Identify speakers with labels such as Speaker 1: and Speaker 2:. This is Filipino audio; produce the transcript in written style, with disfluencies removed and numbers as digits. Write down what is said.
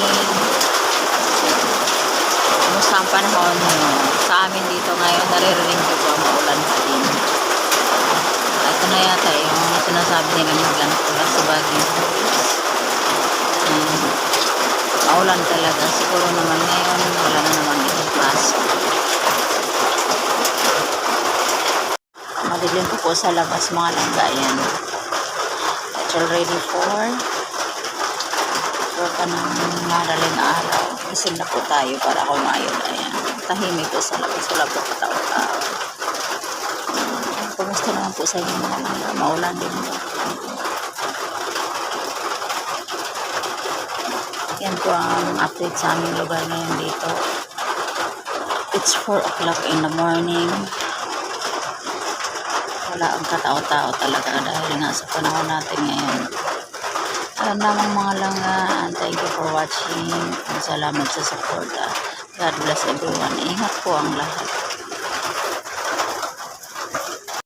Speaker 1: morning. Kumusta ang panahon nyo? Sa amin dito ngayon, naririnig ko ba maulan pa din. Ito na yata yung sinasabi nila maglantulas sa Baguio. Maulan talaga. Siguro naman ngayon, wala na naman itong klase. Madilim po sa labas mga langgayan. It's already 4 pa ng madaling araw. Gising na po tayo para kumayon. Ayan. Tahimik po sa labas. Wala po katao-tao. Kumusta naman po sa inyo mga langga? Maulan din po. Yan po ang update sa aming lugar ngayon dito. It's 4 o'clock in the morning. Wala ang katao-tao talaga dahil nga sa panahon natin ngayon. Alam namang mga langga, and thank you for watching. Salamat sa support. God bless everyone. Ingat po ang lahat.